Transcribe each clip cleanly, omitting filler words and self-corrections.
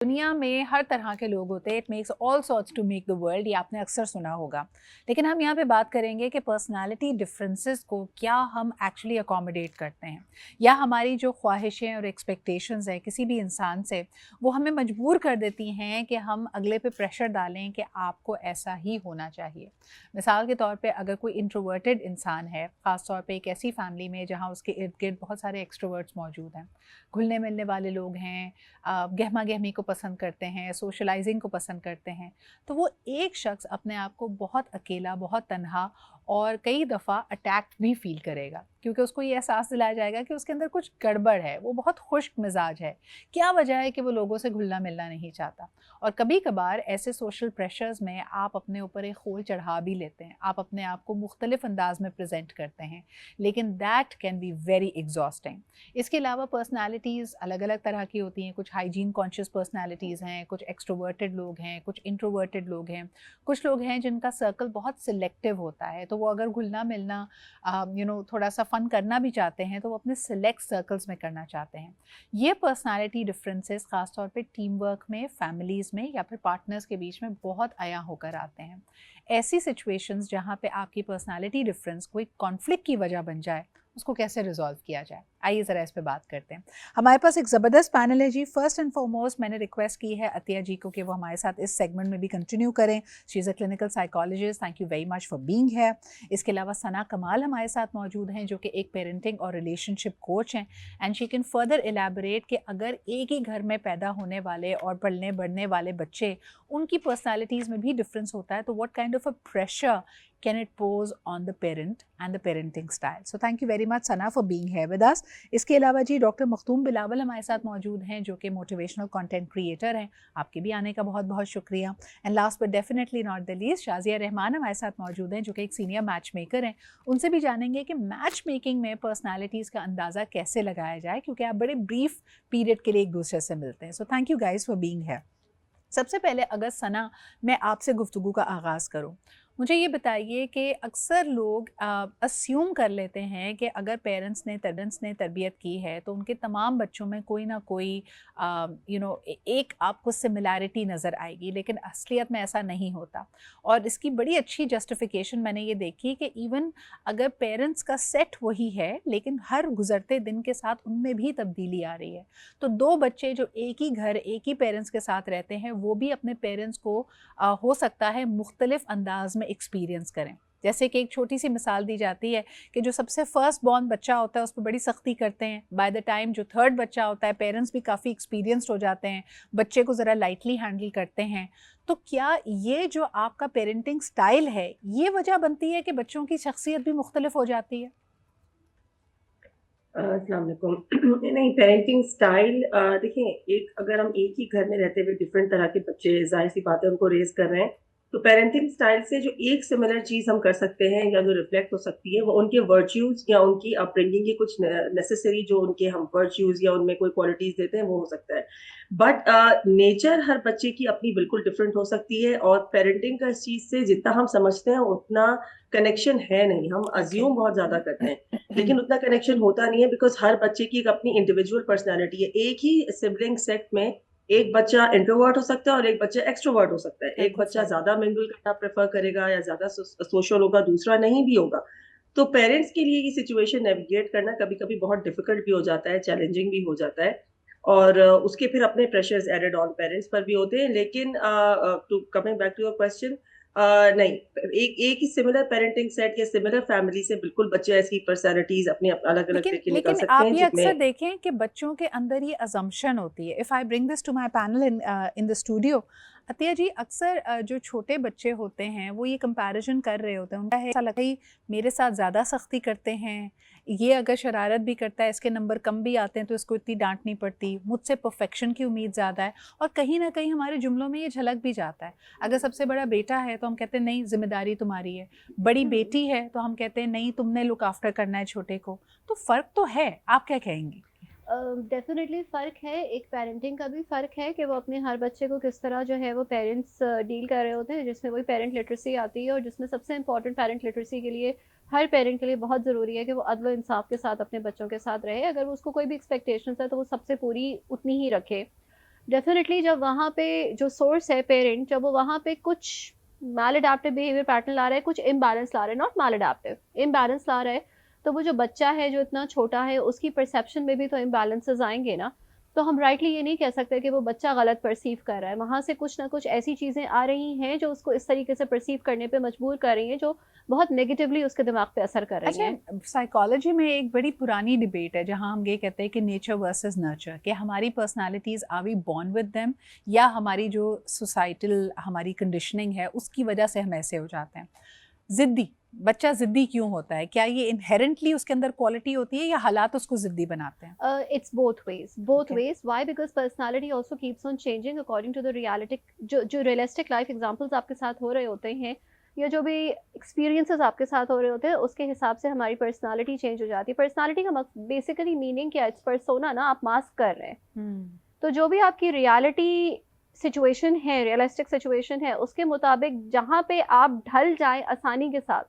दुनिया में हर तरह के लोग होते हैं। It makes all sorts to make the world, ये आपने अक्सर सुना होगा। लेकिन हम यहाँ पे बात करेंगे कि पर्सनालिटी डिफरेंसेस को क्या हम एक्चुअली अकोमोडेट करते हैं, या हमारी जो ख्वाहिशें और एक्सपेक्टेशंस है किसी भी इंसान से, वो हमें मजबूर कर देती हैं कि हम अगले पे प्रेशर डालें कि आपको ऐसा ही होना चाहिए। मिसाल के तौर पर अगर कोई इंट्रोवर्टेड इंसान है, ख़ास तौर पर एक ऐसी फैमिली में जहाँ उसके इर्द गिर्द बहुत सारे एक्सट्रोवर्ट्स मौजूद हैं, घुलने मिलने वाले लोग हैं, गहमा गहमी को पसंद करते हैं, सोशलाइजिंग को पसंद करते हैं, तो वो एक शख्स अपने आप को बहुत अकेला, बहुत तन्हा और कई दफ़ा अटैक्ट भी फ़ील करेगा, क्योंकि उसको ये एहसास दिलाया जाएगा कि उसके अंदर कुछ गड़बड़ है, वो बहुत खुश्क मिजाज है। क्या वजह है कि वो लोगों से घुलना मिलना नहीं चाहता। और कभी कभार ऐसे सोशल प्रेशर्स में आप अपने ऊपर एक खोल चढ़ा भी लेते हैं, आप अपने आप को मुख्तलिफ अंदाज में प्रेजेंट करते हैं, लेकिन that can be very exhausting. इसके अलावा पर्सनैलिटीज़ अलग अलग तरह की होती हैं। कुछ हाइजीन कॉन्शियस पर्सनैलिटीज़ हैं, कुछ एक्सट्रोवर्टेड लोग हैं, कुछ इंट्रोवर्टेड लोग हैं, कुछ लोग हैं जिनका सर्कल बहुत सिलेक्टिव होता है, तो वो अगर घुलना मिलना थोड़ा सा फ़न करना भी चाहते हैं तो वो अपने सिलेक्ट सर्कल्स में करना चाहते हैं। ये पर्सनालिटी डिफरेंसेस ख़ास तौर पे टीम वर्क में, फैमिलीज़ में या फिर पार्टनर्स के बीच में बहुत आया होकर आते हैं। ऐसी सिचुएशंस जहाँ पे आपकी पर्सनालिटी डिफरेंस कोई कॉन्फ्लिक्ट की वजह बन जाए, उसको कैसे रिजॉल्व किया जाए, आइए ज़रा इस पे बात करते हैं। हमारे पास एक ज़बरदस्त पैनल है जी। फर्स्ट एंड फॉरमोस्ट मैंने रिक्वेस्ट की है अतिया जी को कि वो हमारे साथ इस सेगमेंट में भी कंटिन्यू करें। She is a clinical psychologist, thank you very much for being है। इसके अलावा सना कमाल हमारे साथ मौजूद हैं, जो कि एक पेरेंटिंग और रिलेशनशिप कोच हैं, and she can further elaborate कि अगर एक ही घर में पैदा होने वाले और पलने बढ़ने वाले बच्चे, उनकी पर्सनैलिटीज़ में भी डिफरेंस होता है, तो what kind of a pressure can it pose on the parent and the parenting style. So thank you very much Sana for being here with us. इसके अलावा जी डॉक्टर मखतूम बिलावल हमारे साथ मौजूद हैं, जो कि मोटिवेशनल कंटेंट क्रिएटर हैं। आपके भी आने का बहुत बहुत शुक्रिया। And last but definitely not the least, Shazia Rahman हमारे साथ मौजूद हैं, जो कि एक सीनियर मैच मेकर हैं। उनसे भी जानेंगे कि मैच मेकिंग में पर्सनैलिटीज़ का अंदाज़ा कैसे लगाया जाए, क्योंकि आप बड़े ब्रीफ पीरियड के लिए एक दूसरे से मिलते हैं। So thank you guys for being here. सबसे पहले अगर सना मैं आपसे गुफ्तगू का आगाज़ करूं, मुझे ये बताइए कि अक्सर लोग अस्यूम कर लेते हैं कि अगर पेरेंट्स ने तरबियत की है तो उनके तमाम बच्चों में कोई ना कोई एक आपको सिमिलैरिटी नज़र आएगी, लेकिन असलियत में ऐसा नहीं होता। और इसकी बड़ी अच्छी जस्टिफिकेशन मैंने ये देखी कि इवन अगर पेरेंट्स का सेट वही है, लेकिन हर गुजरते दिन के साथ उनमें भी तब्दीली आ रही है। तो दो बच्चे जो एक ही घर, एक ही पेरेंट्स के साथ रहते हैं, वो भी अपने पेरेंट्स को हो सकता है मुख्तलिफ अंदाज में एक्सपीरियंस करें। जैसे कि एक छोटी सी मिसाल दी जाती है कि जो सबसे फर्स्ट बॉर्न बच्चा होता है उस पर बड़ी सख्ती करते हैं, बाय द टाइम जो थर्ड बच्चा होता है पेरेंट्स भी काफ़ी एक्सपीरियंस्ड हो जाते हैं, बच्चे को ज़रा लाइटली हैंडल करते हैं। तो क्या ये जो आपका पेरेंटिंग स्टाइल है, ये वजह बनती है कि बच्चों की शख्सियत भी मुख्तलिफ हो जाती है? अस्सलाम वालेकुम। नहीं, पेरेंटिंग स्टाइल देखिए, एक अगर हम एक ही घर में रहते हुए डिफरेंट तरह के बच्चे, ज़ाहिर सी बात है, उनको रेज़ कर रहे हैं, तो पेरेंटिंग स्टाइल से जो एक सिमिलर चीज़ हम कर सकते हैं या जो रिफ्लेक्ट हो सकती है, वो उनके वर्च्यूज़ या उनकी अपब्रिंगिंग की कुछ नेसेसरी जो उनके हम वर्च्यूज़ या उनमें कोई क्वालिटीज़ देते हैं, वो हो सकता है। बट नेचर हर बच्चे की अपनी बिल्कुल डिफरेंट हो सकती है, और पेरेंटिंग का इस चीज़ से जितना हम समझते हैं, उतना कनेक्शन है नहीं। हम ओके। अज़्यूम बहुत ज़्यादा करते हैं, लेकिन उतना कनेक्शन होता नहीं है, बिकॉज़ हर बच्चे की एक अपनी इंडिविजुअल पर्सनैलिटी है। एक ही सिबलिंग सेट में एक बच्चा इंट्रोवर्ट हो सकता है और एक बच्चा एक्सट्रोवर्ट हो सकता है। एक बिल्कुल बच्चा सही। ज़्यादा मिंगल करना प्रेफ़र करेगा या ज़्यादा सोशल होगा, दूसरा नहीं भी होगा। तो पेरेंट्स के लिए ये सिचुएशन नेविगेट करना कभी-कभी बहुत डिफ़िकल्ट भी हो जाता है, चैलेंजिंग भी हो जाता है, और उसके फिर अपने प्रेशर्स एडेड ऑन पेरेंट्स पर भी होते हैं। लेकिन to coming back to your question, नहीं, एक एक ही सिमिलर पेरेंटिंग सेट या सिमिलर फैमिली से बिल्कुल बच्चे ऐसी पर्सनैलिटीज़ अपनी अलग-अलग लेकिन देके निकल लेकिन सकते आप हैं ये जिनमें। अक्सर देखें कि बच्चों के अंदर ये अजम्पशन होती है। If I bring this to my panel in the studio, Atiya ji, अक्सर जो छोटे बच्चे होते हैं वो ये कंपैरिजन कर रहे होते हैं। उनका है ऐसा लगता है मेरे साथ ज़्यादा सख्ती करते हैं, ये अगर शरारत भी करता है, इसके नंबर कम भी आते हैं तो इसको इतनी डांट नहीं पड़ती, मुझसे परफेक्शन की उम्मीद ज़्यादा है। और कहीं ना कहीं हमारे जुमलों में ये झलक भी जाता है। अगर सबसे बड़ा बेटा है तो हम कहते हैं नहीं, जिम्मेदारी तुम्हारी है। बड़ी बेटी है तो हम कहते हैं नहीं, तुमने लुक आफ्टर करना है छोटे को। तो फ़र्क तो है, आप क्या कहेंगी? डेफ़िनेटली फ़र्क है, एक पेरेंटिंग का भी फ़र्क है कि वो अपने हर बच्चे को किस तरह जो है वो पेरेंट्स डील कर रहे होते हैं, जिसमें वही पेरेंट लिटरेसी आती है, और जिसमें सबसे इम्पोर्टेंट पेरेंट लिटरेसी के लिए हर पेरेंट के लिए बहुत ज़रूरी है कि वो अदल व इंसाफ के साथ अपने बच्चों के साथ रहे। अगर वो उसको कोई भी एक्सपेक्टेशंस है तो वो सबसे पूरी उतनी ही रखे। डेफिनेटली जब वहाँ पे जो सोर्स है पेरेंट, जब वो वहाँ पे कुछ मैल अडेप्टिव बिहेवियर पैटर्न ला रहा है, कुछ इम्बैलेंस ला रहा है, नॉट मैल अडेप्टिव, इम्बैलेंस ला रहा है, तो वो जो बच्चा है जो इतना छोटा है उसकी परसेप्शन में भी तो इम्बैलेंसेस आएंगे ना। तो हम राइटली ये नहीं कह सकते कि वो बच्चा गलत परसीव कर रहा है, वहाँ से कुछ ना कुछ ऐसी चीज़ें आ रही हैं जो उसको इस तरीके से परसीव करने पे मजबूर कर रही हैं, जो बहुत नेगेटिवली उसके दिमाग पे असर कर रही हैं। अच्छा, साइकोलॉजी में एक बड़ी पुरानी डिबेट है जहां हम ये कहते हैं कि नेचर वर्सेस नर्चर, कि हमारी personalities are we born with them, या हमारी जो सोसाइटल हमारी कंडीशनिंग है उसकी वजह से हम ऐसे हो जाते हैं। ज़िद्दी बच्चा ज़िद्दी क्यों होता है? क्या ये इनहेरेंटली उसके अंदर क्वालिटी होती है या हालात उसको ज़िद्दी बनाते हैं? It's both ways, both Okay. ways. Why? Because personality also keeps on changing according to the realistic, जो realistic life examples आपके साथ हो रहे होते हैं, या जो भी experiences आपके साथ हो रहे होते हैं, उसके हिसाब से हमारी personality change हो जाती है। personality का basically meaning क्या है? It's persona ना, आप mask कर रहे हैं। तो जो भी आपकी reality situation है, realistic situation है, उसके मुताबिक जहाँ पे आप ढल जाएं आसानी के साथ,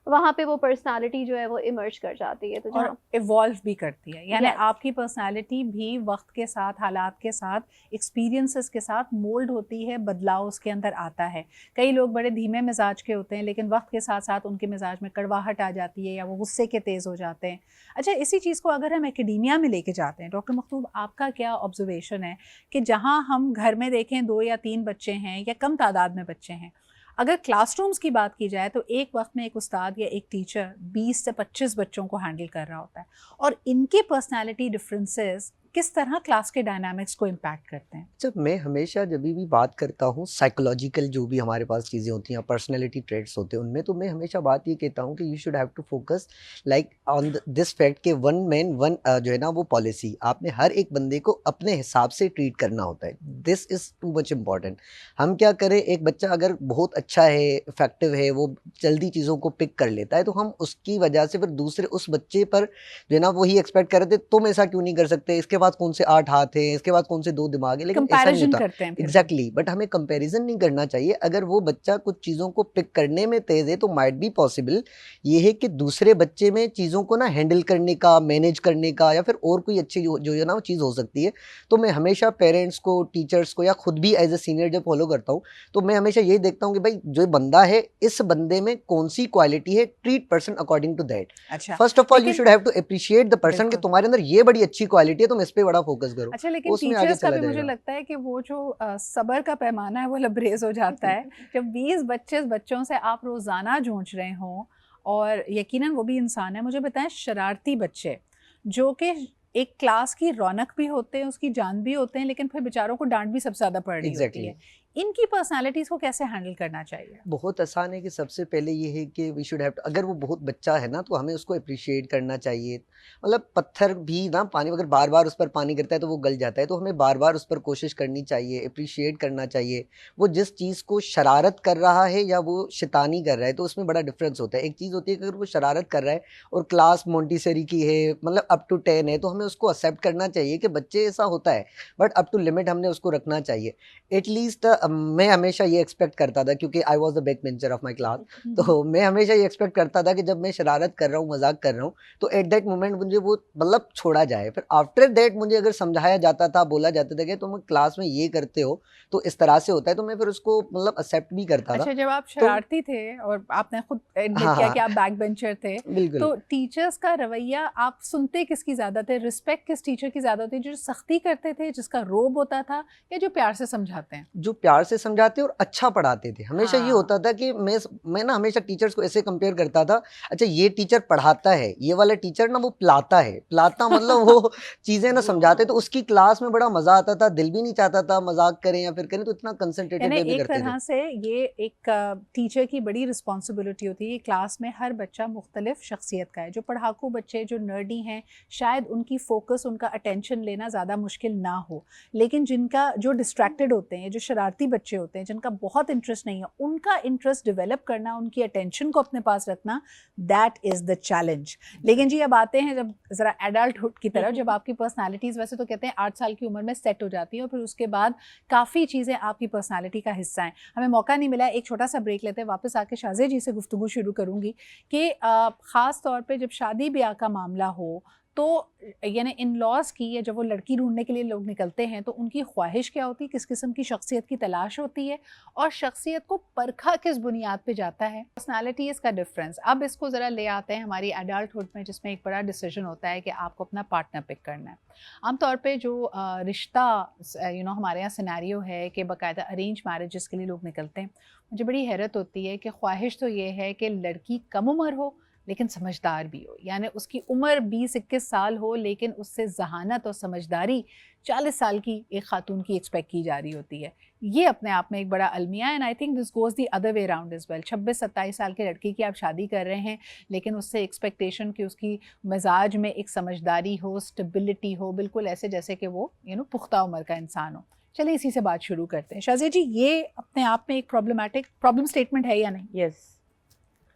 वहाँ पे वो पर्सनालिटी जो है वो इमर्ज कर जाती है। तो और इवॉल्व भी करती है, यानी Yes. आपकी पर्सनालिटी भी वक्त के साथ, हालात के साथ, एक्सपीरियंसेस के साथ मोल्ड होती है, बदलाव उसके अंदर आता है। कई लोग बड़े धीमे मिजाज के होते हैं लेकिन वक्त के साथ साथ उनके मिजाज में कड़वाहट आ जाती है या वो गुस्से के तेज़ हो जाते हैं। अच्छा, इसी चीज़ को अगर हम एकेडेमिया में लेके जाते हैं, डॉक्टर मखतूब आपका क्या ऑब्जर्वेशन है कि जहाँ हम घर में देखें 2 या 3 बच्चे हैं या कम तादाद में बच्चे हैं, अगर क्लासरूम्स की बात की जाए तो एक वक्त में एक उस्ताद या एक टीचर 20 से 25 बच्चों को हैंडल कर रहा होता है, और इनके पर्सनालिटी डिफरेंसेस किस तरह क्लास के डायनामिक्स को इम्पैक्ट करते हैं? जब मैं हमेशा जब भी बात करता हूँ साइकोलॉजिकल जो भी हमारे पास चीज़ें होती हैं, पर्सनैलिटी ट्रेट्स होते हैं उनमें, तो मैं हमेशा बात ये कहता हूँ कि you should have to focus like on this fact के वन मैन वन जो है ना वो पॉलिसी, आपने हर एक बंदे को अपने हिसाब से ट्रीट करना होता है। This is to much important. हम क्या करें, एक बच्चा अगर बहुत अच्छा है, इफेक्टिव है, वो जल्दी चीज़ों को पिक कर लेता है, तो हम उसकी वजह से फिर दूसरे उस बच्चे पर जो है ना वही एक्सपेक्ट कर रहे थे, तुम ऐसा क्यों नहीं कर सकते, इसके बाद कौन से 8 हाथ हैं, इसके बाद कौन से 2 दिमाग है, लेकिन ऐसा नहीं कंपैरिजन होता। करते हैं फिर। एग्जैक्टली, बट हमें कंपैरिजन नहीं करना चाहिए। अगर वो बच्चा कुछ चीज़ों को पिक करने में तेज है तो माइट बी पॉसिबल ये है कि दूसरे बच्चे में चीज़ों को ना हैंडल करने का, मैनेज करने का, या फिर और कोई अच्छी जो है ना वो चीज़ हो सकती है। तो मैं हमेशा पेरेंट्स को, टीचर्स को, या खुद भी एज ए सीनियर जब फॉलो करता हूँ, तो मैं हमेशा यही देखता हूँ कि भाई जो बंदा है, इस बंदे में कौन सी क्वालिटी है, treat person according to that. अच्छा, फर्स्ट ऑफ ऑल यू लेकिन should have to appreciate the person कि बिल्कुल। तुम्हारे अंदर ये बड़ी अच्छी क्वालिटी है, तुम इस पे बड़ा फोकस करो, अच्छा, लेकिन उसमें आगे टीचर्स का चला भी मुझे जाएगा। लगता है कि वो जो सब्र का पैमाना है वो लबरेज हो जाता है जब 20-25 बच्चों से आप रोज़ाना जूझ रहे हों, और यकीनन वो भी इंसान है। मुझे बताएं, शरारती बच्चे जो कि एक क्लास की रौनक भी होते हैं, उसकी जान भी होते हैं, लेकिन फिर बेचारों को डांट भी सबसे ज़्यादा पड़ रही होती एग्जैक्टली है, इनकी पर्सनालिटीज़ को कैसे हैंडल करना चाहिए? बहुत आसान है कि सबसे पहले ये है कि वी शुड हैव, अगर वो बहुत बच्चा है ना तो हमें उसको अप्रिशिएट करना चाहिए। मतलब पत्थर भी ना पानी, अगर बार बार उस पर पानी गिरता है तो वो गल जाता है, तो हमें बार बार उस पर कोशिश करनी चाहिए, अप्रिशिएट करना चाहिए। वो जिस चीज़ को शरारत कर रहा है या वो शैतानी कर रहा है, तो उसमें बड़ा डिफरेंस होता है। एक चीज़ होती है कि अगर वो शरारत कर रहा है और क्लास मोंटेसरी की है, मतलब अप टू 10 है, तो हमें उसको एक्सेप्ट करना चाहिए कि बच्चे ऐसा होता है, बट अप टू लिमिट हमने उसको रखना चाहिए। एटलीस्ट मैं हमेशा ये एक्सपेक्ट करता था, क्योंकि I was the back bencher of my class, तो मैं हमेशा ये एक्सपेक्ट करता था कि जब मैं शरारत कर रहा हूँ, मजाक कर रहा हूँ, तो एट दैट मोमेंट मुझे वो मतलब छोड़ा जाए। फिर आफ्टर दैट मुझे अगर समझाया जाता था, बोला जाता था कि तुम क्लास में ये करते हो तो इस तरह से होता है, तो मैं फिर उसको मतलब एक्सेप्ट भी करता था। अच्छा, जब आप तो शरारती थे और आपने खुद एडमिट हाँ किया कि हाँ आप बैक बेंचर थे, बिल्कुल। तो टीचर्स का रवैया आप सुनते किसकी ज़्यादा थे? रिस्पेक्ट किस टीचर की ज़्यादा होती है, जो सख्ती करते थे, जिसका रोब होता था, या जो प्यार से समझाते हैं? जो प्यार से समझाते और अच्छा पढ़ाते थे। हमेशा ये हाँ। होता था कि मैं ना हमेशा टीचर्स को ऐसे कंपेयर करता था, अच्छा ये टीचर पढ़ाता है, ये वाला टीचर ना वो पिलाता है। पिलाता मतलब वो चीज़ें ना समझाते, तो उसकी क्लास में बड़ा मज़ा आता था, दिल भी नहीं चाहता था मज़ाक करें या फिर करें, तो इतना कंसंट्रेटेड यानी वे में एक करते थे। तरह से ये एक टीचर की बड़ी रिस्पॉन्सिबिलिटी होती है कि क्लास में हर बच्चा मुख्तलिफ शख्सियत का है। जो पढ़ाकू बच्चे, जो नर्डी हैं, शायद उनकी फोकस, उनका अटेंशन लेना ज़्यादा मुश्किल ना हो, लेकिन जिनका जो डिस्ट्रैक्टेड होते हैं, जो शरारती बच्चे होते हैं, जिनका बहुत इंटरेस्ट नहीं है, उनका इंटरेस्ट डेवलप करना, उनकी अटेंशन को अपने पास रखना, दैट इज़ द चैलेंज। लेकिन जी अब आते हैं जब ज़रा एडल्टहुड की तरफ, जब आपकी पर्सनालिटीज़ वैसे तो कहते हैं 8 साल की उम्र में सेट हो जाती है, और फिर उसके बाद काफ़ी चीज़ें आपकी पर्सनालिटी का हिस्सा हैं। हमें मौका नहीं मिला, एक छोटा सा ब्रेक लेते हैं, वापस आके शाज़े जी से गुफ्तगू शुरू करूँगी कि ख़ास तौर पे जब शादी ब्याह का मामला हो तो यानी इन लॉज की, या जब वो लड़की ढूंढने के लिए लोग निकलते हैं तो उनकी ख्वाहिश क्या होती है, किस किस्म की शख्सियत की तलाश होती है, और शख्सियत को परखा किस बुनियाद पे जाता है, पर्सनालिटी इसका डिफरेंस। अब इसको ज़रा ले आते हैं हमारी एडल्टहुड में, जिसमें एक बड़ा डिसीजन होता है कि आपको अपना पार्टनर पिक करना है। आमतौर पे जो रिश्ता हमारे यहाँ सिनेरियो है कि बाकायदा अरेंज मैरिजेस के लिए लोग निकलते हैं, मुझे बड़ी हैरत होती है कि ख्वाहिश तो ये है कि लड़की कम उम्र हो लेकिन समझदार भी हो, यानी उसकी उम्र 20-21 साल हो लेकिन उससे जहानत और समझदारी 40 साल की एक खातून की एक्सपेक्ट की जा रही होती है। ये अपने आप में एक बड़ा अलमिया है, and I think this goes the other way around is well. 26-27 साल के लड़की की आप शादी कर रहे हैं लेकिन उससे एक्सपेक्टेशन कि उसकी मिजाज में एक समझदारी हो, स्टेबिलिटी हो, बिल्कुल ऐसे जैसे कि वो पुख्ता उम्र का इंसान हो। चलिए इसी से बात शुरू करते हैं। शाज़िया जी, ये अपने आप में एक प्रॉब्लम स्टेटमेंट है या नहीं? यस,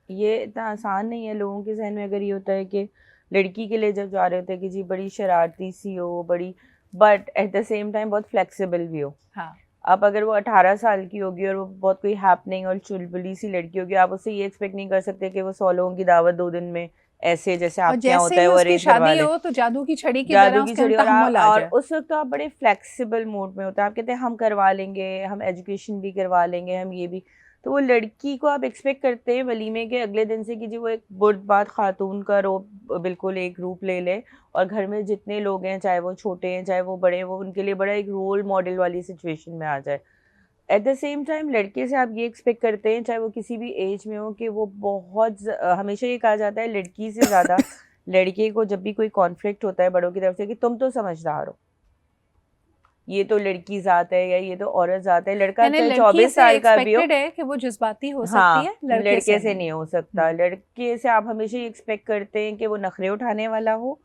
ये इतना आसान नहीं है। लोगों के जहन में अगर ये होता है कि लड़की के लिए जब जा रहे होते हैं कि जी बड़ी शरारती सी हो, बड़ी, but at the same time बहुत फ्लेक्सिबल भी हो। हाँ, अब अगर वो 18 साल की होगी और वो बहुत कोई हैपनिंग और चुलबुली सी लड़की होगी, आप उससे ये एक्सपेक्ट नहीं कर सकते कि वो 100 लोगों की दावत 2 दिन में ऐसे जैसे और आपके यहाँ जैसे होता ही है वो उसकी अरेंज करवा शादी ले। हो तो जादू की छड़ी की तरह जादू की उसके छड़ी, अंदर तहम्मुल आ और जाए। उस वक्त तो आप बड़े फ्लेक्सिबल मूड में होते हैं, आप कहते हैं हम करवा लेंगे, हम एजुकेशन भी करवा लेंगे, हम ये भी। तो वो लड़की को आप एक्सपेक्ट करते हैं वलीमे के अगले दिन से कि जी वो एक बुर्दबात खातून का रूप बिल्कुल एक रूप ले ले, और घर में जितने लोग हैं, चाहे वो छोटे हैं चाहे वो बड़े हैं, वो उनके लिए बड़ा एक रोल मॉडल वाली सिचुएशन में आ जाए। एट द सेम टाइम लड़के से आप ये एक्सपेक्ट करते हैं, चाहे वो किसी भी एज में हो, कि वो हमेशा ये कहा जाता है लड़की से ज़्यादा लड़के को जब भी कोई कॉन्फ्लिक्ट होता है बड़ों की तरफ से कि तुम तो समझदार हो, ये तो लड़की ज़ात है या ये तो औरत ज़ात है। लड़का यानी चाहे लड़की 24 से साल का भी हो, एक्सपेक्टेड है कि वो जज्बाती हो सकती हाँ, है, लड़के से नहीं हो सकता। हम्म। लड़के से आप हमेशा ये एक्सपेक्ट करते हैं कि वो नखरे उठाने वाला हो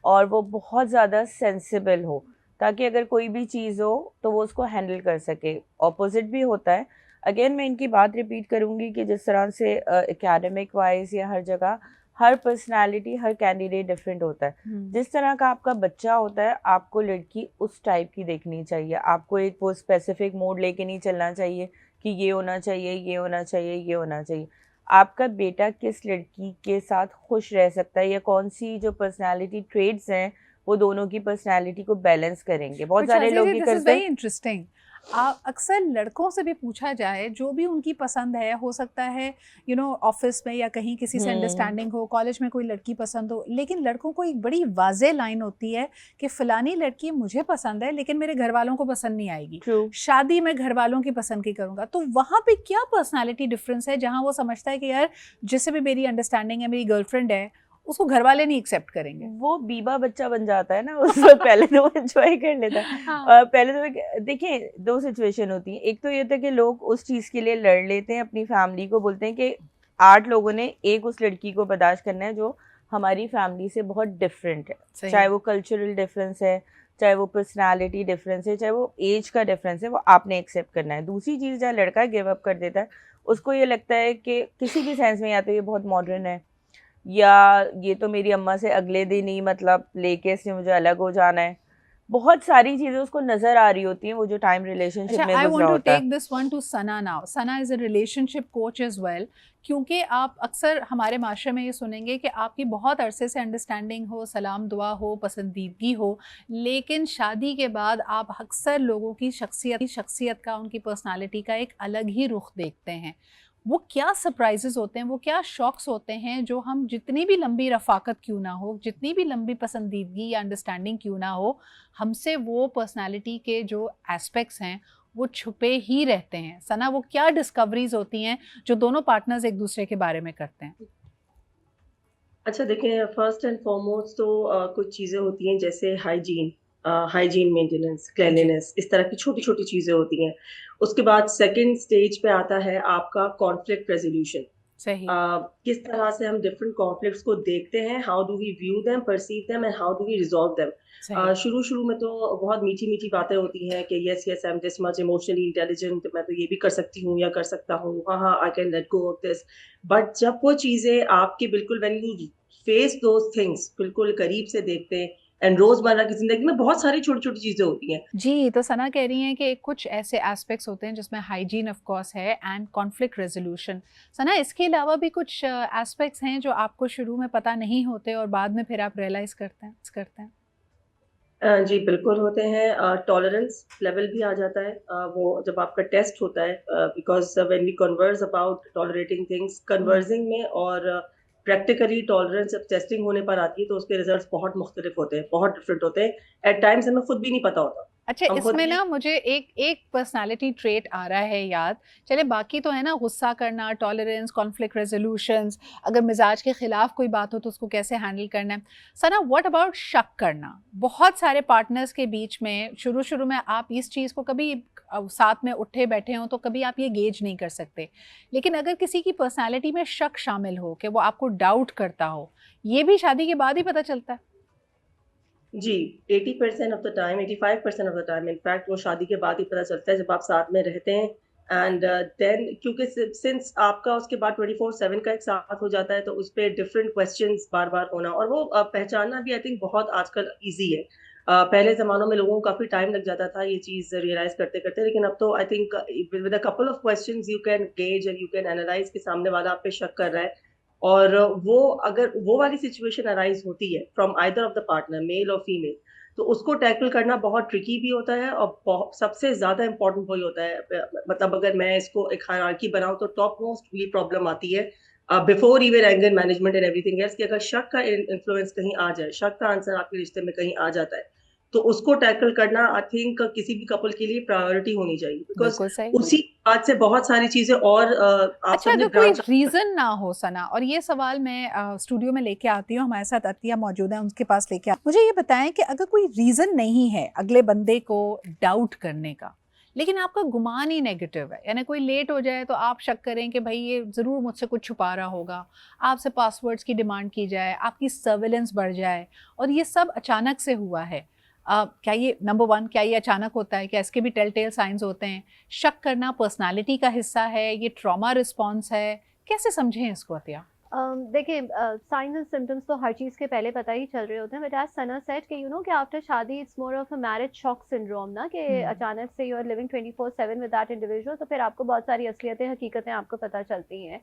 और वो बहुत ज़्यादा सेंसिबल हो, ताकि अगर कोई भी चीज़ हो तो वो उसको हैंडल कर सके। ऑपोजिट भी होता है। अगेन मैं इनकी बात रिपीट करूँगी कि जिस तरह से एकेडमिक वाइज या हर जगह हर पर्सनालिटी, हर कैंडिडेट डिफरेंट होता है। जिस तरह का आपका बच्चा होता है, आपको लड़की उस टाइप की देखनी चाहिए। आपको एक वो स्पेसिफिक मोड लेके नहीं चलना चाहिए कि ये होना चाहिए, ये होना चाहिए, ये होना चाहिए। आपका बेटा किस लड़की के साथ खुश रह सकता है या कौन सी जो पर्सनालिटी ट्रेड्स हैं वो दोनों की पर्सनालिटी को बैलेंस करेंगे। बहुत सारे लोग ये करते हैं। इंटरेस्टिंग। अक्सर लड़कों से भी पूछा जाए, जो भी उनकी पसंद है, हो सकता है ऑफिस में या कहीं किसी से अंडरस्टैंडिंग हो, कॉलेज में कोई लड़की पसंद हो, लेकिन लड़कों को एक बड़ी वाज़ेह लाइन होती है कि फ़लानी लड़की मुझे पसंद है लेकिन मेरे घर वालों को पसंद नहीं आएगी, शादी मैं घर वालों की पसंद की करूँगा। तो वहाँ पे क्या पर्सनालिटी डिफरेंस है जहाँ वो समझता है कि यार जिससे भी मेरी अंडरस्टैंडिंग है, मेरी गर्लफ्रेंड है, उसको घर वाले नहीं एक्सेप्ट करेंगे? वो बीबा बच्चा बन जाता है ना उस वक्त। पहले तो वो एंजॉय कर लेता है। हाँ। पहले तो देखिए 2 सिचुएशन होती हैं। एक तो ये होता है कि लोग उस चीज़ के लिए लड़ लेते हैं, अपनी फैमिली को बोलते हैं कि 8 लोगों ने एक उस लड़की को बर्दाश्त करना है जो हमारी फैमिली से बहुत डिफरेंट है। चाहे वो कल्चरल डिफरेंस है, चाहे वो पर्सनालिटी डिफरेंस है, चाहे वो एज का डिफरेंस है, वो आपने एक्सेप्ट करना है। दूसरी चीज़, जहाँ लड़का गिव अप कर देता है, उसको ये लगता है कि किसी भी सेंस में या तो ये बहुत मॉडर्न है या ये तो मेरी अम्मा से अगले दिन ही मतलब लेके इसने मुझे अलग हो जाना है। बहुत सारी चीज़ें उसको नज़र आ रही होती हैं, वो जो टाइम रिलेशनशिप में आई गुजरा वांट टू होता है। Take this one to Sana now. Sana is a relationship coach as well, क्योंकि आप अक्सर हमारे माशरे में ये सुनेंगे कि आपकी बहुत अरसे से अंडरस्टैंडिंग हो, सलाम दुआ हो, पसंदीदगी हो, लेकिन शादी के बाद आप अक्सर लोगों की शख्सियत का, उनकी पर्सनालिटी का एक अलग ही रुख देखते हैं। वो क्या सरप्राइजेस होते हैं, वो क्या शॉक्स होते हैं जो हम जितनी भी लंबी रफ़ाकत क्यों ना हो, जितनी भी लंबी पसंदीदगी या अंडरस्टैंडिंग क्यों ना हो, हमसे वो पर्सनालिटी के जो एस्पेक्ट्स हैं वो छुपे ही रहते हैं। सना, वो क्या डिस्कवरीज होती हैं जो दोनों पार्टनर्स एक दूसरे के बारे में करते हैं? अच्छा देखें, फर्स्ट एंड फॉरमोस्ट तो कुछ चीज़ें होती हैं जैसे हाइजीन मेंटेनेंस, क्लेanलीनेस, इस तरह की छोटी छोटी चीज़ें होती हैं। उसके बाद सेकंड स्टेज पे आता है आपका कॉन्फ्लिक्ट रेजोल्यूशन। सही। किस तरह से हम डिफरेंट कॉन्फ्लिक्ट्स को देखते हैं, how do we view them, perceive them and how do we resolve them. शुरू में तो बहुत मीठी मीठी बातें होती हैं कि yes yes I am this much emotionally intelligent, मैं तो ये भी कर सकती हूँ या कर सकता हूँ, हाँ हाँ I can let go of this. But जब वो चीज़ें आपके बिल्कुल when you face those things, बिल्कुल करीब से देखते हैं, एंड रोजमर्रा की जिंदगी में बहुत सारी छोटी छोटी चीजें होती हैं। जी, तो सना कह रही हैं कि कुछ ऐसे एस्पेक्ट्स होते हैं जिसमें हाइजीन ऑफ कोर्स है एंड कॉन्फ्लिक्ट रेजोल्यूशन। सना, इसके अलावा भी कुछ एस्पेक्ट्स हैं जो आपको शुरू में पता नहीं होते और बाद में फिर आप रियलाइज करते हैं? जी बिल्कुल होते हैं। टॉलरेंस लेवल भी आ जाता है वो जब आपका टेस्ट होता है, because when we converse about tolerating things, conversing में और प्रैक्टिकली टॉलरेंस जब टेस्टिंग होने पर आती है तो उसके रिजल्ट्स बहुत मुख्तलिफ होते हैं, बहुत डिफरेंट होते हैं। एट टाइम्स हमें खुद भी नहीं पता होता। अच्छा, हम खुद इसमें भी ना मुझे एक पर्सनालिटी ट्रेट आ रहा है याद। चले, बाकी तो है ना, गुस्सा करना, टॉलरेंस, कॉन्फ्लिक्ट रेजोल्यूशंस, अगर मिजाज के खिलाफ कोई बात हो तो उसको कैसे हैंडल करना है। सना, व्हाट अबाउट शक करना? बहुत सारे पार्टनर्स के बीच में शुरू में आप इस चीज़ को कभी साथ में उठे बैठे हों तो कभी आप ये गेज नहीं कर सकते, लेकिन अगर किसी की पर्सनालिटी में शक शामिल हो कि वो आपको डाउट करता हो, ये भी शादी के बाद ही पता चलता है। जी 80% of the time, 85% of the time in fact वो शादी के बाद ही पता चलता है, जब आप साथ में रहते हैं। एंड देन क्योंकि सिंस आपका उसके बाद 24/7 का एक साथ हो जाता है तो उस पर डिफरेंट क्वेश्चंस बार बार होना और वो पहचानना भी आई थिंक बहुत आजकल इजी है। पहले जमानों में लोगों को काफी टाइम लग जाता था ये चीज रियलाइज करते करते, लेकिन अब तो I think with a couple of questions you can gauge and you can analyse कि सामने वाला आप पे शक कर रहा है। और वो अगर वो वाली सिचुएशन अराइज होती है from either of the partner, male और फीमेल, तो उसको टैकल करना बहुत ट्रिकी भी होता है और सबसे ज्यादा इंपॉर्टेंट वही होता है। मतलब अगर मैं इसको एक हायरार्की बनाऊं तो टॉप मोस्ट ये प्रॉब्लम आती है before even anger management and everything else, कि अगर शक का इन्फ्लुएंस कहीं आ जाए, शक का आंसर आपके रिश्ते में कहीं आ जाता है, तो उसको टैकल करना आई थिंक किसी भी कपल के लिए प्रायोरिटी होनी चाहिए, बिकॉज बिल्कुल सही। उसी बात से बहुत सारी चीजें और आप अच्छा, सबने अगर कोई ब्रांच रीजन ना हो सना, और ये सवाल मैं स्टूडियो में लेके आती हूँ, हमारे साथ अतिया मौजूद है, उनके पास लेके मुझे ये बताएं कि अगर कोई रीजन नहीं है अगले बंदे को डाउट करने का, लेकिन आपका गुमान ही नेगेटिव है, यानी कोई लेट हो जाए तो आप शक करें कि भाई ये ज़रूर मुझसे कुछ छुपा रहा होगा, आपसे पासवर्ड्स की डिमांड की जाए, आपकी सर्विलेंस बढ़ जाए, और ये सब अचानक से हुआ है, क्या ये नंबर वन, क्या ये अचानक होता है? क्या इसके भी टेल साइंस होते हैं? शक करना पर्सनालिटी का हिस्सा है, ये ट्रॉमा रिस्पॉन्स है, कैसे समझें इसको अतिया? देखिए, साइंस एंड सिम्टम्स तो हर चीज़ के पहले पता ही चल रहे होते हैं, बट एज सना सेड कि कि आफ्टर शादी it's more of a marriage shock syndrome ना, कि अचानक से you are living 24/7 with that individual, तो फिर आपको बहुत सारी असलियतें, हकीकतें आपको पता चलती हैं।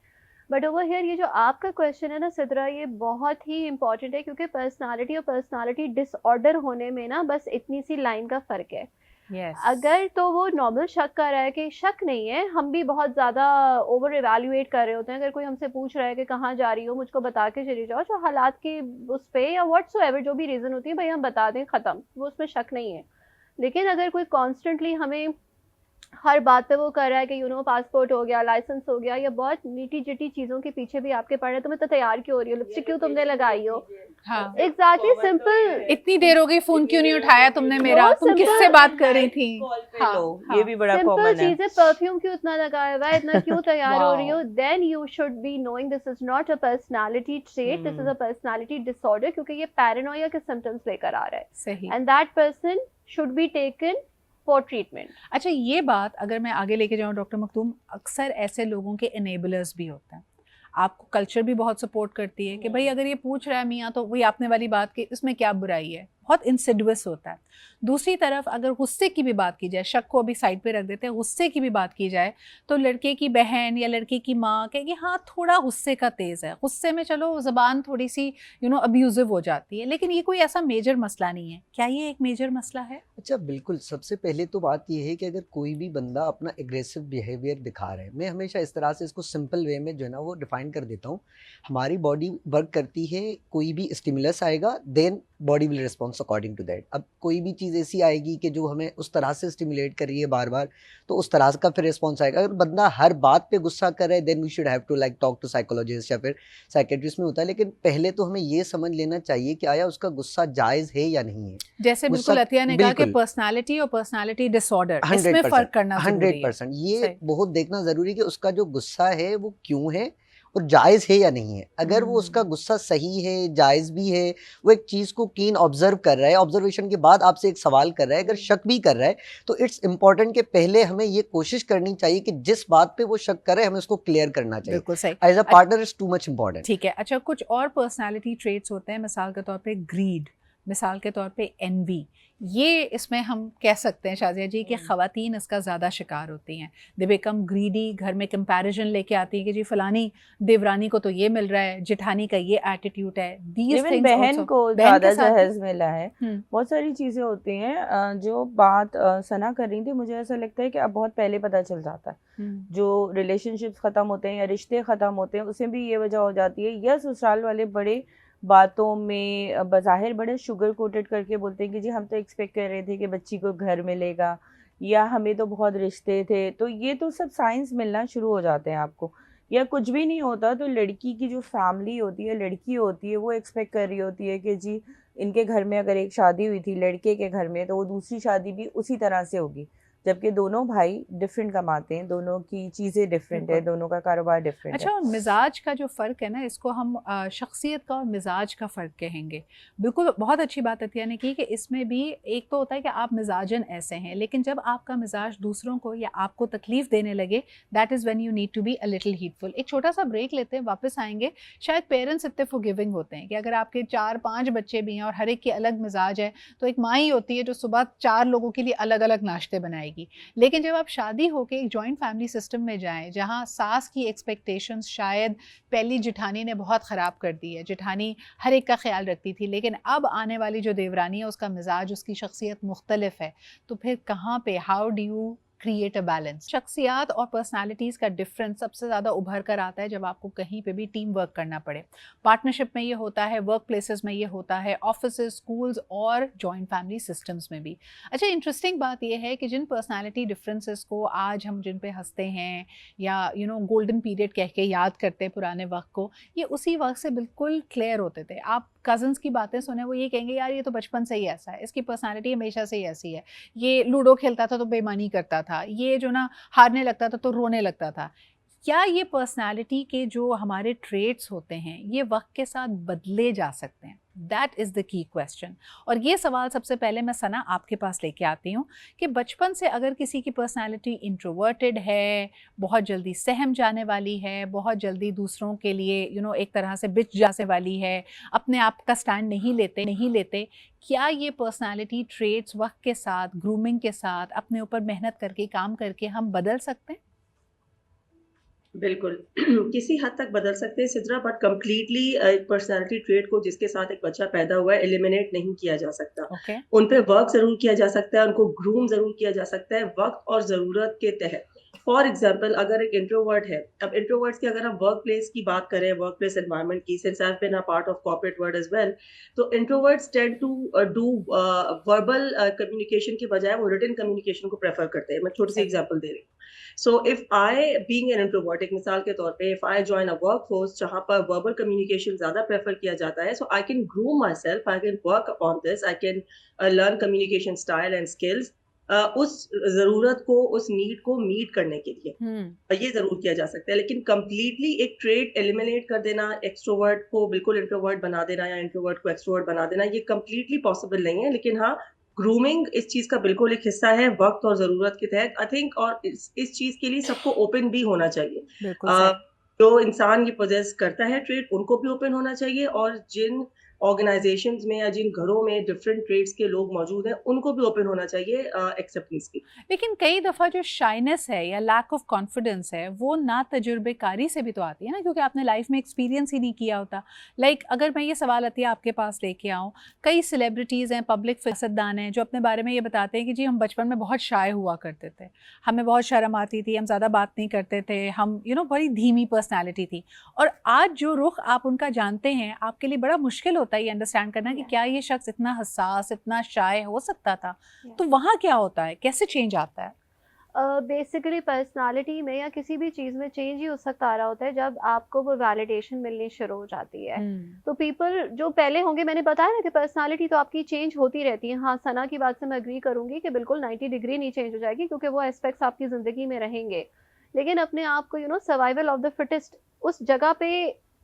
बट ओवर हियर ये जो आपका क्वेश्चन है ना सिद्रा, ये बहुत ही इंपॉर्टेंट है, क्योंकि पर्सनालिटी और पर्सनालिटी डिसऑर्डर होने में ना बस इतनी सी लाइन का फ़र्क है। Yes. अगर तो वो नॉर्मल शक कर रहा है कि शक नहीं है, हम भी बहुत ज़्यादा ओवर इवेल्युएट कर रहे होते हैं। अगर कोई हमसे पूछ रहा है कि कहाँ जा रही हो, मुझको बता के चली जाओ, जो हालात की उस पे या व्हाट्सोएवर जो भी रीज़न होती है, भाई हम बता दें, ख़त्म, वो उसमें शक नहीं है। लेकिन अगर कोई कॉन्स्टेंटली हमें हर बात पे वो कर रहा है कि पासपोर्ट हो गया, लाइसेंस हो गया, या बहुत नीटी जिटी चीज़ों के पीछे भी आपके पड़ रहे हैं, तुम्हें तो तैयार क्यों हो रही हो, लिपस्टिक क्यों तुमने लगाई हो, हाँ, एग्जैक्टली सिंपल, इतनी देर हो गई, फोन क्यों नहीं उठाया तुमने मेरा, बहुत तुम simple किससे बात कर रही थी? हाँ, हाँ, ये भी बड़ा सिंपल कॉमन है। चीजें, परफ्यूम क्यों इतना लगाया हुआ है, इतना क्यों तैयार हो रही हो, Wow. Then you should be knowing this is not a personality trait, this is a personality disorder, क्योंकि ये पैरानोया के सिम्टम्स लेकर आ रहा है, सही। And that person should be taken for treatment. अच्छा, ये बात अगर मैं आगे लेके जाऊँ डॉक्टर मखदूम, अक्सर ऐसे लोगों के इनेबलर्स भी होते हैं। आपको कल्चर भी बहुत सपोर्ट करती है कि भाई अगर ये पूछ रहा है मियाँ, तो वही आपने वाली बात कि इसमें क्या बुराई है, बहुत इंसिडियस होता है। दूसरी तरफ अगर गुस्से की भी बात की जाए, शक को अभी साइड पे रख देते हैं, गुस्से की भी बात की जाए, तो लड़के की बहन या लड़के की माँ कहेगी हाँ थोड़ा गुस्से का तेज़ है, गुस्से में चलो ज़बान थोड़ी सी अब्यूजिव हो जाती है, लेकिन ये कोई ऐसा मेजर मसला नहीं है। क्या ये एक मेजर मसला है? अच्छा बिल्कुल, सबसे पहले तो बात ये है कि अगर कोई भी बंदा अपना एग्रेसिव बिहेवियर दिखा रहा है, मैं हमेशा इस तरह से इसको सिंपल वे में जो है ना वो डिफाइन कर देता हूँ। हमारी बॉडी वर्क करती है, कोई भी स्टिमुलस आएगा then body will response according to that. अब कोई भी चीज़ ऐसी आएगी कि जो हमें उस तरह से स्टिमुलेट कर रही है बार बार, तो उस तरह का फिर रिस्पॉन्स आएगा। अगर बंदा हर बात पे गुस्सा कर रहा है then we should have to like talk to psychologist या फिर साइकेट्रिस्ट में होता है। लेकिन पहले तो हमें ये समझ लेना चाहिए कि आया उसका गुस्सा जायज़ है या नहीं है। जैसे बिल्कुल अतिया ने कहा कि पर्सनालिटी और पर्सनालिटी डिसऑर्डर, इसमें फ़र्क करना ज़रूरी है। 100% ये बहुत देखना ज़रूरी है कि उसका जो गुस्सा है वो क्यों है और जायज़ है या नहीं है। अगर वो उसका गुस्सा सही है, जायज़ भी है, वो एक चीज़ को कीन ऑब्जर्व कर रहा है, ऑब्जर्वेशन के बाद आपसे एक सवाल कर रहा है, अगर शक भी कर रहा है, तो इट्स इम्पॉर्टेंट कि पहले हमें ये कोशिश करनी चाहिए कि जिस बात पे वो शक कर रहे हैं हमें उसको क्लियर करना चाहिए। बिल्कुल सही। As a partner is too much important. ठीक है। अच्छा, कुछ और पर्सनालिटी ट्रेट्स होते हैं, मिसाल के तौर पे ग्रीड, मिसाल के तौर पे एनवी, ये इसमें हम कह सकते हैं शाजिया जी कि ख़वातीन इसका ज़्यादा शिकार होती हैं। दे बिकम ग्रीडी, घर में कंपैरिजन लेके आती हैं कि जी फ़लानी देवरानी को तो ये मिल रहा है, जेठानी का ये एटीट्यूड है। दीज इवन थिंग्स बहन आल्सो को बहन के ज़्यादा साथ भी जहेज मिला है। बहुत सारी चीज़ें होती हैं जो बात सना कर रही थी, मुझे ऐसा लगता है कि अब बहुत पहले पता चल जाता है। जो रिलेशनशिप्स ख़त्म होते हैं या रिश्ते ख़त्म होते हैं, उसमें भी ये वजह हो जाती है, या ससुराल वाले बड़े बातों में बज़ाहिर बड़े शुगर कोटेड करके बोलते हैं कि जी हम तो एक्सपेक्ट कर रहे थे कि बच्ची को घर मिलेगा, या हमें तो बहुत रिश्ते थे। तो ये तो सब साइंस मिलना शुरू हो जाते हैं आपको। या कुछ भी नहीं होता तो लड़की की जो फैमिली होती है, लड़की होती है, वो एक्सपेक्ट कर रही होती है कि जी इनके घर में अगर एक शादी हुई थी लड़के के घर में, तो वो दूसरी शादी भी उसी तरह से होगी। जबकि दोनों भाई डिफरेंट कमाते हैं, दोनों की चीज़ें डिफरेंट है, दोनों का कारोबार डिफरेंट अच्छा, है। और मिजाज का जो फ़र्क है ना, इसको हम शख्सियत का और मिजाज का फ़र्क कहेंगे। बिल्कुल बहुत अच्छी बात अतिया ने की कि इसमें भी एक तो होता है कि आप मिजाजन ऐसे हैं, लेकिन जब आपका मिजाज दूसरों को या आपको तकलीफ़ देने लगे, that is when you need to be a little heedful. एक छोटा सा ब्रेक लेते हैं, वापस आएंगे। शायद पेरेंट्स इतने फॉरगिविंग होते हैं कि अगर आपके 4-5 बच्चे भी हैं और हर एक की अलग मिजाज है, तो एक माँ ही होती है जो सुबह 4 लोगों के लिए अलग अलग नाश्ते बनाएगी। लेकिन जब आप शादी होके एक जॉइंट फैमिली सिस्टम में जाएं, जहां सास की एक्सपेक्टेशंस शायद पहली जेठानी ने बहुत ख़राब कर दी है, जेठानी हर एक का ख्याल रखती थी, लेकिन अब आने वाली जो देवरानी है उसका मिजाज, उसकी शख्सियत मुख्तलिफ है, तो फिर कहाँ पे how do you create a balance? शख्सियात और पर्सनालिटीज़ का डिफरेंस सबसे ज़्यादा उभर कर आता है जब आपको कहीं पे भी टीम वर्क करना पड़े। पार्टनरशिप में ये होता है, वर्क प्लेसेस में ये होता है, ऑफिसेज, स्कूल्स और जॉइंट फैमिली सिस्टम्स में भी। अच्छा, इंटरेस्टिंग बात यह है कि जिन पर्सनालिटी डिफरेंसेस को आज हम जिन पे हंसते हैं या गोल्डन पीरियड कह के याद करते हैं पुराने वक्त को, ये उसी वक्त से बिल्कुल क्लियर होते थे। आप कज़न्स की बातें सुने, वो ये कहेंगे यार ये तो बचपन से ही ऐसा है, इसकी पर्सनालिटी हमेशा से ही ऐसी है, ये लूडो खेलता था तो बेईमानी करता था, ये जो ना हारने लगता था तो रोने लगता था। क्या ये पर्सनालिटी के जो हमारे ट्रेट्स होते हैं ये वक्त के साथ बदले जा सकते हैं? That is the key question. और ये सवाल सबसे पहले मैं सना आपके पास लेके आती हूँ कि बचपन से अगर किसी की पर्सनालिटी इंट्रोवर्टेड है, बहुत जल्दी सहम जाने वाली है, बहुत जल्दी दूसरों के लिए एक तरह से बिच जाने वाली है, अपने आप का स्टैंड नहीं लेते, क्या ये पर्सनालिटी ट्रेट्स वक्त के साथ, ग्रूमिंग के साथ, अपने ऊपर मेहनत करके, काम करके हम बदल सकते हैं? बिल्कुल किसी हद तक बदल सकते हैं सिद्रा, बट कंप्लीटली एक पर्सनालिटी ट्रेट को जिसके साथ एक बच्चा पैदा हुआ है एलिमिनेट नहीं किया जा सकता। ओके। उन पे वर्क जरूर किया जा सकता है, उनको ग्रूम जरूर किया जा सकता है वक्त और जरूरत के तहत। फॉर एग्जाम्पल, अगर एक इंट्रोवर्ट है, अब इंट्रोवर्ट्स की अगर हम वर्क प्लेस की बात करें, वर्क प्लेस एनवायरनमेंट की, since I have been a part of corporate world as well, तो introverts tend to do verbal communication के बजाय वो रिटन कम्युनिकेशन को प्रेफर करते हैं। मैं छोटी सी सही। एग्जाम्पल दे रही हूँ। So if I, being an introvert, एक मिसाल के तौर पे, if I join a workforce जहाँ पर verbal communication ज़्यादा prefer किया जाता है, so I can groom myself, I can work upon this, I can learn communication style and skills, उस ज़रूरत को, उस नीड को मीट करने के लिए ये ज़रूर किया जा सकता है। लेकिन completely एक ट्रेट एलिमिनेट कर देना, एक्सट्रोवर्ट को बिल्कुल इंट्रोवर्ट बना देना या इंट्रोवर्ट को एक्सट्रोवर्ट बना देना, ये completely पॉसिबल नहीं है। लेकिन हाँ, ग्रूमिंग इस चीज का बिल्कुल एक हिस्सा है वक्त और जरूरत के तहत, आई थिंक। और इस चीज के लिए सबको ओपन भी होना चाहिए। बिल्कुल सही। जो इंसान ये पोजेस करता है ट्रेड, उनको भी ओपन होना चाहिए, और जिन ऑर्गेनाइजेशंस में या जिन घरों में डिफरेंट ट्रेड्स के लोग मौजूद हैं उनको भी ओपन होना चाहिए एक्सेप्टेंस की। लेकिन कई दफ़ा जो शाइनेस है या लैक ऑफ कॉन्फिडेंस है वो ना तजुर्बेकारी से भी तो आती है ना, क्योंकि आपने लाइफ में एक्सपीरियंस ही नहीं किया होता। अगर मैं ये सवाल अतिया आपके पास लेके आऊँ, कई सेलिब्रिटीज़ हैं, पब्लिक सियासतदान हैं जो अपने बारे में ये बताते हैं कि जी हम बचपन में बहुत शाय हुआ करते थे, हमें बहुत शर्म आती थी, हम ज़्यादा बात नहीं करते थे, हम बड़ी धीमी पर्सनैलिटी थी। और आज जो रुख आप उनका जानते हैं, आपके लिए बड़ा मुश्किल होता है ये अंडरस्टैंड करना कि क्या ये शख्स इतना हसास, इतना शाय हो सकता था। तो वहाँ क्या होता है, कैसे चेंज आता है? बेसिकली पर्सनालिटी में या किसी भी चीज़ में चेंज ही उस वक्त आ रहा होता है जब आपको वो वैलिडेशन मिलनी शुरू हो जाती है। तो पीपल जो पहले होंगे, मैंने बताया ना कि पर्सनालिटी तो आपकी चेंज होती रहती है। हाँ, सना की बात से मैं एग्री करूंगी कि बिल्कुल 90 डिग्री नहीं चेंज हो जाएगी, क्योंकि वो एस्पेक्ट्स आपकी ज़िंदगी में रहेंगे। लेकिन अपने आप को सर्वाइवल ऑफ द फिटेस्ट उस जगह पे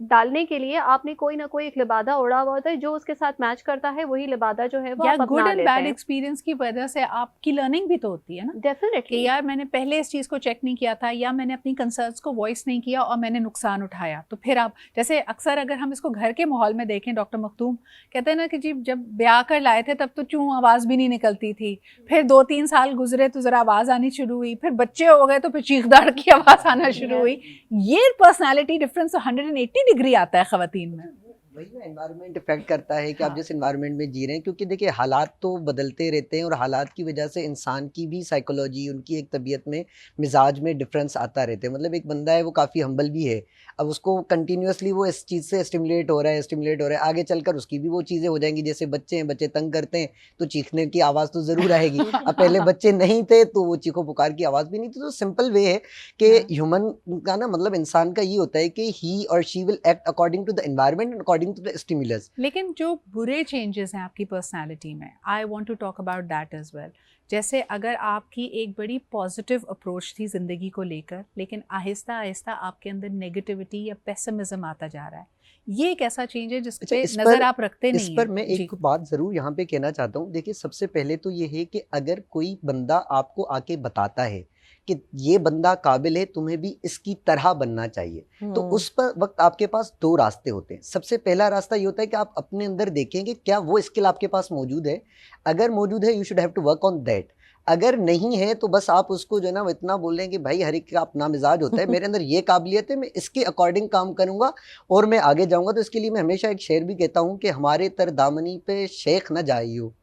डालने के लिए आपने कोई ना कोई एक लिबादा ओढ़ा हुआ होता है, जो उसके साथ मैच करता है वही लिबादा जो है वो या आप गुड अपना एंड लेते बैड हैं। एक्सपीरियंस की वजह से आपकी लर्निंग भी तो होती है ना कि डेफिनेटली यार मैंने पहले इस चीज़ को चेक नहीं किया था, या मैंने अपनी कंसर्न्स को वॉइस नहीं किया और मैंने नुकसान उठाया। तो फिर आप जैसे अक्सर अगर हम इसको घर के माहौल में देखें, डॉक्टर मखदूम कहते हैं ना कि जी जब ब्याह कर लाए थे तब तो चूँ आवाज़ भी नहीं निकलती थी, फिर 2-3 साल गुजरे तो ज़रा आवाज़ आनी शुरू हुई, फिर बच्चे हो गए तो फिर चीख दाड़ की आवाज़ आना शुरू हुई। ये पर्सनैलिटी डिफरेंस 180 डिग्री आता है ख़वातीन में। वही ना, एनवायरनमेंट इफेक्ट करता है कि हाँ। आप जिस एनवायरनमेंट में जी रहे हैं, क्योंकि देखिए हालात तो बदलते रहते हैं और हालात की वजह से इंसान की भी साइकोलॉजी, उनकी एक तबीयत में, मिजाज में डिफरेंस आता रहते हैं। मतलब एक बंदा है वो काफ़ी हम्बल भी है, अब उसको कंटिन्यूअसली वो इस चीज़ से स्टिमुलेट हो रहा है, आगे चलकर उसकी भी वो चीज़ें हो जाएंगी। जैसे बच्चे हैं, बच्चे तंग करते हैं तो चीखने की आवाज़ तो ज़रूर आएगी। अब पहले बच्चे नहीं थे तो वो चीखो पुकार की आवाज़ भी नहीं थी। तो सिंपल वे है कि हाँ। ह्यूमन का ना, मतलब इंसान का ये होता है कि ही और she will act according to the environment and according to the stimulus. लेकिन जो बुरे चेंजेस हैं आपकी पर्सनालिटी में, I want to talk about that as well. जैसे अगर आपकी एक बड़ी पॉजिटिव अप्रोच थी ज़िंदगी को लेकर, लेकिन आहिस्ता आहिस्ता आपके अंदर नेगेटिविटी या पेसिमिज्म आता जा रहा है, ये एक ऐसा चेंज है जिस अच्छा, पे इस नज़र पर आप रखते इस नहीं पर हैं। मैं जी। एक बात ज़रूर यहाँ पे कहना चाहता हूँ। देखिए, सबसे पहले तो ये है कि अगर कोई बंदा आपको आके बताता है कि ये बंदा काबिल है, तुम्हें भी इसकी तरह बनना चाहिए, तो उस पर वक्त आपके पास 2 रास्ते होते हैं। सबसे पहला रास्ता ये होता है कि आप अपने अंदर देखें कि क्या वो स्किल आपके पास मौजूद है। अगर मौजूद है, you should have to work on that. अगर नहीं है तो बस आप उसको जो है ना वो इतना बोल रहे हैं कि भाई हर एक का अपना मिजाज होता है, मेरे अंदर ये काबिलियत है, मैं इसके अकॉर्डिंग काम करूंगा और मैं आगे जाऊंगा। तो इसके लिए मैं हमेशा एक शेर भी कहता हूँ कि हमारे तरदामनी पे शेख न जाइयो,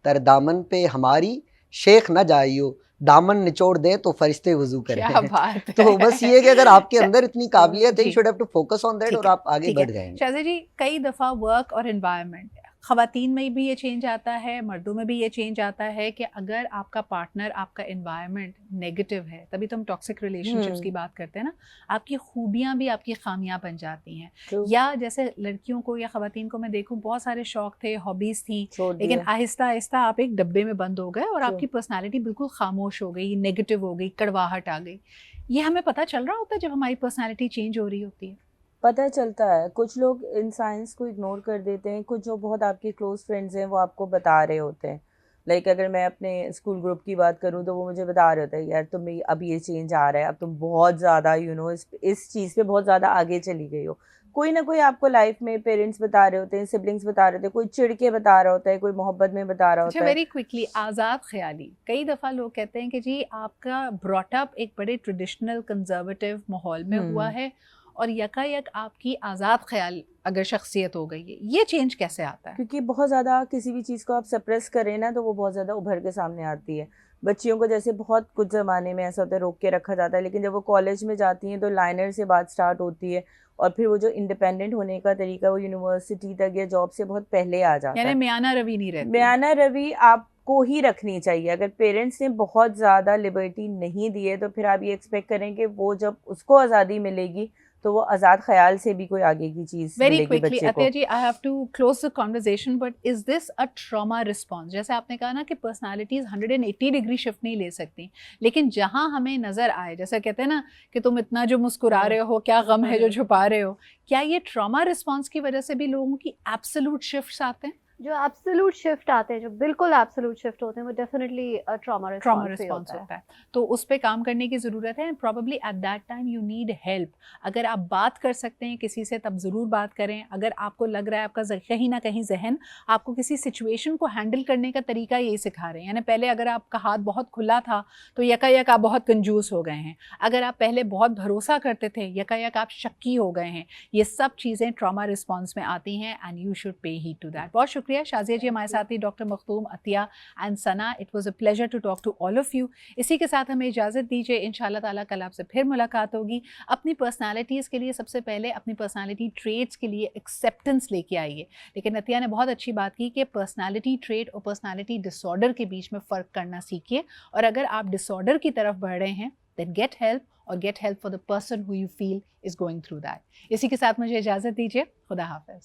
तरदामन पे हमारी शेख न जाइयो, दामन निचोड़ दे तो फरिश्ते वजू क्या करें। बात तो बस ये है कि अगर आपके अंदर इतनी काबिलियत है, जी। You should have to focus on that ठीक और है, आप आगे ठीक बढ़ है। जाएंगे। शाज़ी जी, कई दफ़ा वर्क और एनवायरनमेंट, ख़वातीन में भी ये चेंज आता है, मर्दों में भी ये चेंज आता है कि अगर आपका पार्टनर, आपका एनवायरनमेंट नेगेटिव है, तभी तो हम टॉक्सिक रिलेशनशिप्स की बात करते हैं ना, आपकी खूबियाँ भी आपकी खामियाँ बन जाती हैं। True. या जैसे लड़कियों को या ख़वातीन को मैं देखूँ, बहुत सारे शौक थे, हॉबीज़ थी, छोड़ लेकिन दिया। आहिस्ता आहिस्ता आप एक डब्बे में बंद हो गए और True. आपकी पर्सनैलिटी बिल्कुल खामोश हो गई, नेगेटिव हो गई, कड़वाहट आ गई। ये हमें पता चल रहा होता है जब हमारी पर्सनैलिटी चेंज हो रही होती है। पता चलता है, कुछ लोग इन साइंस को इग्नोर कर देते हैं, कुछ जो बहुत आपके क्लोज फ्रेंड्स हैं वो आपको बता रहे होते हैं। लाइक अगर मैं अपने स्कूल ग्रुप की बात करूं तो वो मुझे बता रहे होते हैं, यार तुम्हें अब ये चेंज आ रहा है, अब तुम बहुत ज़्यादा इस चीज़ पे बहुत ज़्यादा आगे चली गई हो। कोई ना कोई आपको लाइफ में पेरेंट्स बता रहे होते हैं, सिबलिंग्स बता रहे होते हैं, कोई चिढ़ के बता रहा होता है, कोई मोहब्बत में बता रहा अच्छा, होता है। वेरी क्विकली, आज़ाद ख्याली, कई दफ़ा लोग कहते हैं कि जी आपका ब्रॉटअप एक बड़े ट्रेडिशनल कंजर्वेटिव माहौल में हुआ है और यकायक आपकी आज़ाद ख्याल अगर शख्सियत हो गई है, ये चेंज कैसे आता है? क्योंकि बहुत ज़्यादा किसी भी चीज़ को आप सप्रेस करें ना तो वो बहुत ज़्यादा उभर के सामने आती है। बच्चियों को जैसे बहुत कुछ ज़माने में ऐसा होता है, रोक के रखा जाता है, लेकिन जब वो कॉलेज में जाती हैं तो लाइनर से बात स्टार्ट होती है और फिर वो जो इंडिपेंडेंट होने का तरीका वो यूनिवर्सिटी तक या जॉब से बहुत पहले आ जाता यानी है। मियाना रवि नहीं रहती। बयाना रवि आपको ही रखनी चाहिए। अगर पेरेंट्स ने बहुत ज़्यादा लिबर्टी नहीं दी है तो फिर आप ये एक्सपेक्ट करें कि वो जब उसको आज़ादी मिलेगी तो वो आज़ाद ख्याल से भी कोई आगे की चीज़ वेरी मिलेगी क्विकली बच्चे को। Atiya ji, I have to close the conversation, but is this a trauma response? जैसे आपने कहा ना कि पर्सनालिटीज 180 डिग्री शिफ्ट नहीं ले सकती, लेकिन जहां हमें नजर आए, जैसे कहते हैं ना कि तुम इतना जो मुस्कुरा रहे हो, क्या गम है जो छुपा रहे हो, क्या ये ट्रॉमा रिस्पॉन्स की वजह से भी लोगों की एब्सोल्यूट शिफ्ट्स आते हैं? जो एब्सोल्यूट शिफ्ट आते हैं, जो बिल्कुल एब्सोल्यूट शिफ्ट होते हैं, वो definitely trauma trauma response response होता है। होता है, तो उस पे काम करने की ज़रूरत है। And probably at that time you need help. अगर आप बात कर सकते हैं किसी से तब ज़रूर बात करें। अगर आपको लग रहा है आपका कहीं ना कहीं जहन आपको किसी सिचुएशन को हैंडल करने का तरीका यही सिखा रहे हैं, यानी पहले अगर आपका हाथ बहुत खुला था तो यकायक आप बहुत कंजूस हो गए हैं, अगर आप पहले बहुत भरोसा करते थे यकायक आप शक्की हो गए हैं। ये सब चीज़ें ट्रॉमा रिस्पॉन्स में आती हैं and you should pay heed to that. बहुत शुक्रिया शाज़िया जी, हमारे साथ ही doctor Makhdoom, Atiya and Sana. It was a pleasure to talk to all of you. इसी के साथ हमें इजाज़त दीजिए, इंशाल्लाह ताला कल आपसे फिर मुलाकात होगी। अपनी पर्सनालिटीज़ के लिए सबसे पहले अपनी पर्सनालिटी ट्रेट्स के लिए एक्सेप्टेंस लेके आइए। लेकिन अतिया ने बहुत अच्छी बात की कि पर्सनालिटी ट्रेट और पर्सनालिटी डिसऑर्डर के बीच में फ़र्क करना सीखिए, और अगर आप डिसऑर्डर की तरफ बढ़ रहे हैं then get help, or get help for the person who you feel is going through that. इसी के साथ मुझे इजाज़त दीजिए, खुदा हाफ़िज़।